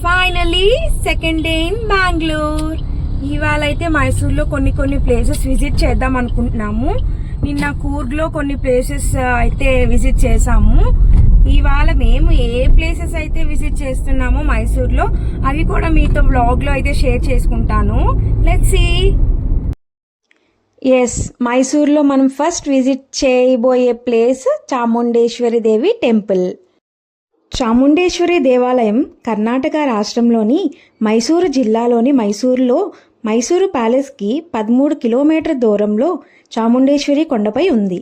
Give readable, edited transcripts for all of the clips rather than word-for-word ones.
Finally second day in Bengaluru. ఇవాళ అయితే మైసూర్లో కొన్ని ప్లేసెస్ విజిట్ చేద్దాం అనుకుంటున్నాము. నిన్న కూర్గ్లో కొన్ని ప్లేసెస్ అయితే విజిట్ చేసాము. ఇవాళ మేము ఏ ప్లేసెస్ అయితే విజిట్ చేస్తున్నామో మైసూర్లో అవి కూడా మీతో వ్లాగ్లో అయితే షేర్ చేసుకుంటాను. Let's see. ఎస్, మైసూర్లో మనం ఫస్ట్ విజిట్ చేయబోయే ప్లేస్ చాముండేశ్వరి దేవి టెంపుల్. చాముండేశ్వరి దేవాలయం కర్ణాటక రాష్ట్రంలోని మైసూరు జిల్లాలోని మైసూరులో మైసూరు ప్యాలెస్కి 13 కిలోమీటర్ దూరంలో చాముండేశ్వరి కొండపై ఉంది.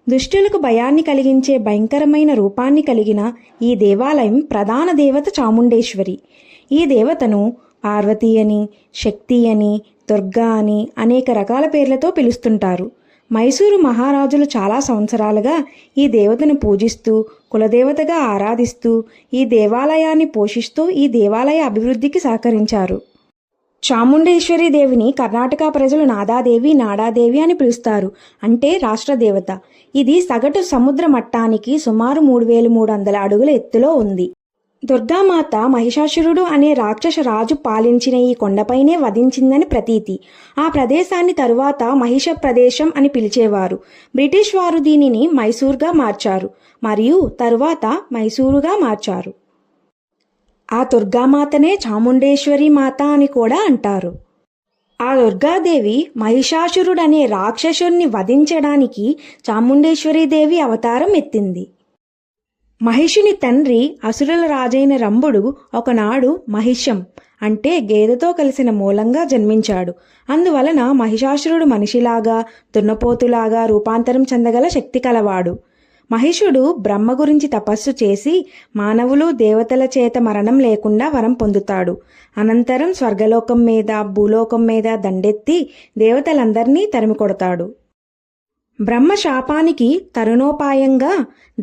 దుష్టులకు భయాన్ని కలిగించే భయంకరమైన రూపాన్ని కలిగిన ఈ దేవాలయం ప్రధాన దేవత చాముండేశ్వరి. ఈ దేవతను పార్వతి అని, శక్తి అని, దుర్గా అని అనేక రకాల పేర్లతో పిలుస్తుంటారు. మైసూరు మహారాజులు చాలా సంవత్సరాలుగా ఈ దేవతను పూజిస్తూ కులదేవతగా ఆరాధిస్తూ ఈ దేవాలయాన్ని పోషిస్తూ ఈ దేవాలయ అభివృద్ధికి సహకరించారు. చాముండేశ్వరి దేవిని కర్ణాటక ప్రజలు నాడాదేవి అని పిలుస్తారు. అంటే రాష్ట్ర దేవత. ఇది సగటు సముద్ర మట్టానికి సుమారు 3300 అడుగుల ఎత్తులో ఉంది. దుర్గామాత మహిషాసురుడు అనే రాక్షస రాజు పాలించిన ఈ కొండపైనే వధించిందని ప్రతీతి. ఆ ప్రదేశాన్ని తరువాత మహిష ప్రదేశం అని పిలిచేవారు. బ్రిటిష్ వారు దీనిని మైసూర్గా మార్చారు మరియు తరువాత మైసూరుగా మార్చారు. ఆ దుర్గామాతనే చాముండేశ్వరి మాత అని కూడా అంటారు. ఆ దుర్గాదేవి మహిషాసురుడనే రాక్షసుని వధించడానికి చాముండేశ్వరి దేవి అవతారం ఎత్తింది. మహిషుని తండ్రి అసురుల రాజైన రంభుడు ఒకనాడు మహిషం అంటే గేదెతో కలిసిన మూలంగా జన్మించాడు. అందువలన మహిషాసురుడు మనిషిలాగా దున్నపోతులాగా రూపాంతరం చెందగల శక్తి కలవాడు. మహిషుడు బ్రహ్మ గురించి తపస్సు చేసి మానవులు దేవతల చేత మరణం లేకుండా వరం పొందుతాడు. అనంతరం స్వర్గలోకం మీద భూలోకం మీద దండెత్తి దేవతలందరినీ తరిమికొడతాడు. బ్రహ్మ శాపానికి తరుణోపాయంగా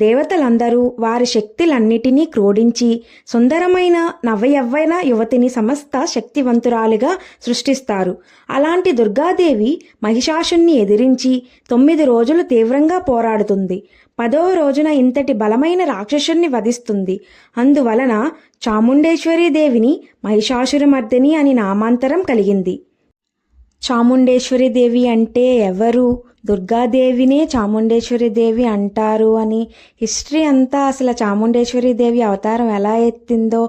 దేవతలందరూ వారి శక్తులన్నిటినీ క్రోడించి సుందరమైన నవయవ్వన యువతిని సమస్త శక్తివంతురాలిగా సృష్టిస్తారు. అలాంటి దుర్గాదేవి మహిషాసుని ఎదిరించి 9 రోజులు తీవ్రంగా పోరాడుతుంది. 10వ రోజున ఇంతటి బలమైన రాక్షసుని వధిస్తుంది. అందువలన చాముండేశ్వరి దేవిని మహిషాసురమర్దిని అని నామాంతరం కలిగింది. చాముండేశ్వరి దేవి అంటే ఎవరు? దుర్గాదేవినే చాముండేశ్వరి దేవి అంటారు అని హిస్టరీ అంతా అసలు చాముండేశ్వరి దేవి అవతారం ఎలా ఎత్తిందో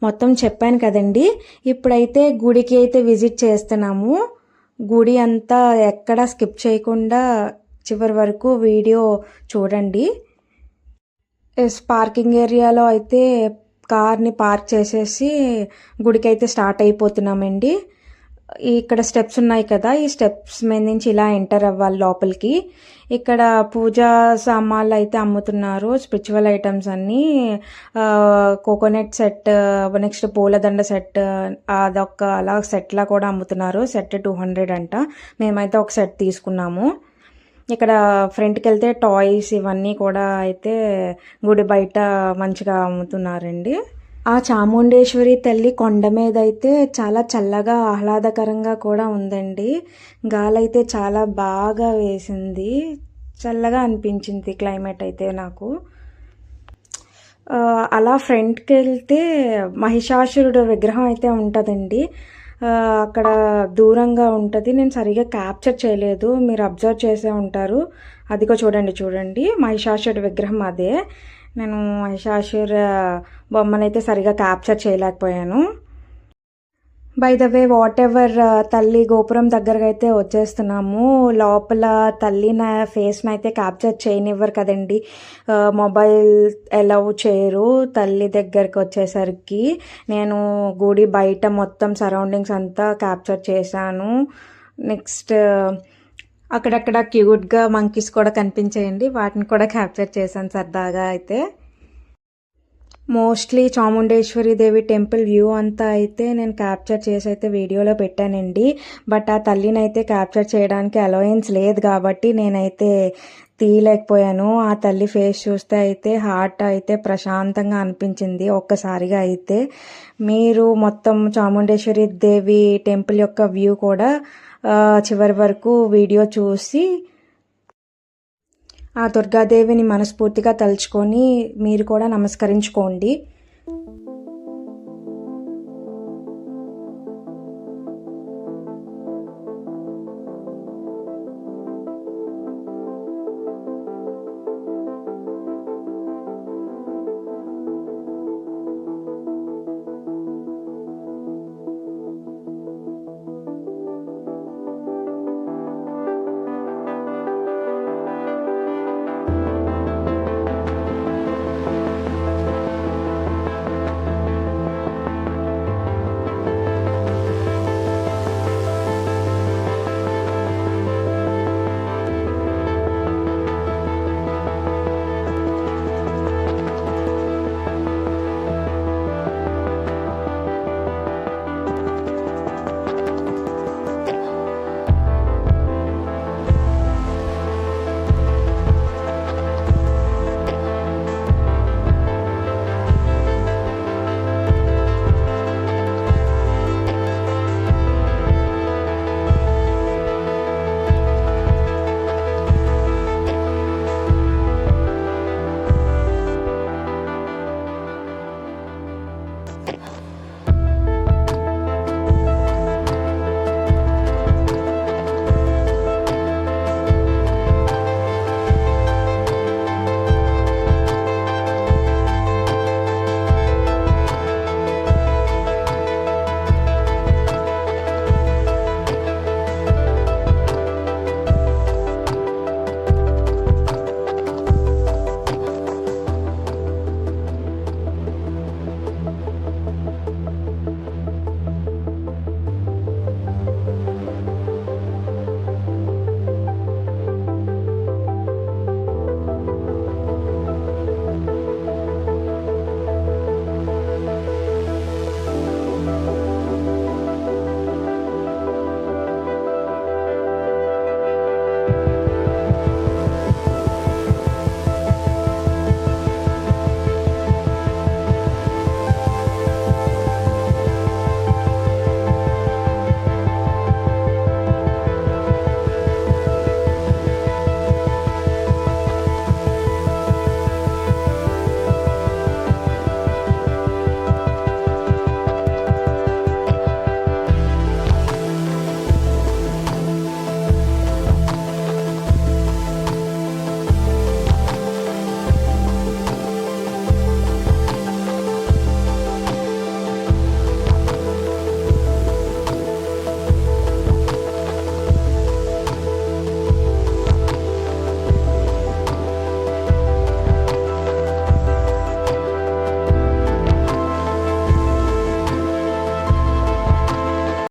మొత్తం చెప్పాను కదండి. ఇప్పుడైతే గుడికి అయితే విజిట్ చేస్తున్నాము. గుడి అంతా ఎక్కడ స్కిప్ చేయకుండా చివరి వరకు వీడియో చూడండి. పార్కింగ్ ఏరియాలో అయితే కార్ని పార్క్ చేసేసి గుడికి అయితే స్టార్ట్ అయిపోతున్నామండి. ఇక్కడ స్టెప్స్ ఉన్నాయి కదా, ఈ స్టెప్స్ మీద నుంచి ఇలా ఎంటర్ అవ్వాలి లోపలికి. ఇక్కడ పూజా సామాన్లు అయితే అమ్ముతున్నారు, స్పిరిచువల్ ఐటమ్స్ అన్నీ. కోకోనట్ సెట్, నెక్స్ట్ పూలదండ సెట్, అదొక అలా సెట్లా కూడా అమ్ముతున్నారు. సెట్ 200 అంట. మేమైతే ఒక సెట్ తీసుకున్నాము. ఇక్కడ ఫ్రంట్కి వెళ్తే టాయ్స్ ఇవన్నీ కూడా అయితే గుడి బయట మంచిగా అమ్ముతున్నారండి. ఆ చాముండేశ్వరి తల్లి కొండ మీద అయితే చాలా చల్లగా ఆహ్లాదకరంగా కూడా ఉందండి. గాలైతే చాలా బాగా వేసింది, చల్లగా అనిపించింది క్లైమేట్ అయితే నాకు. అలా ఫ్రంట్కి వెళ్తే మహిషాసురుడు విగ్రహం అయితే ఉంటుందండి. అక్కడ దూరంగా ఉంటుంది. నేను సరిగా క్యాప్చర్ చేయలేదు, మీరు అబ్జర్వ్ చేసే ఉంటారు. అదిగో చూడండి మహిషాసురుడు విగ్రహం అదే. నేను మహిషాసుర బొమ్మనైతే సరిగా క్యాప్చర్ చేయలేకపోయాను. By the way, what ever, తల్లి గోపురం దగ్గరకు అయితే వచ్చేస్తున్నాము. లోపల తల్లి ఫేస్ని అయితే క్యాప్చర్ చేయనివ్వరు కదండి, మొబైల్ అలౌ చేయరు తల్లి దగ్గరికి వచ్చేసరికి. నేను గుడి బయట మొత్తం సరౌండింగ్స్ అంతా క్యాప్చర్ చేశాను. నెక్స్ట్ అక్కడక్కడ క్యూట్గా మంకీస్ కూడా కనిపించాయండి, వాటిని కూడా క్యాప్చర్ చేశాను సరదాగా అయితే. మోస్ట్లీ చాముండేశ్వరి దేవి టెంపుల్ వ్యూ అంతా అయితే నేను క్యాప్చర్ చేసి అయితే వీడియోలో పెట్టానండి. బట్ ఆ తల్లిని అయితే క్యాప్చర్ చేయడానికి అలవెన్స్ లేదు కాబట్టి నేనైతే తీయలేకపోయాను. ఆ తల్లి ఫేస్ చూస్తే అయితే హార్ట్ అయితే ప్రశాంతంగా అనిపించింది ఒక్కసారిగా అయితే. మీరు మొత్తం చాముండేశ్వరి దేవి టెంపుల్ యొక్క వ్యూ కూడా చివరి వరకు వీడియో చూసి ఆ దుర్గాదేవిని మనస్ఫూర్తిగా తలుచుకొని మీరు కూడా నమస్కరించుకోండి.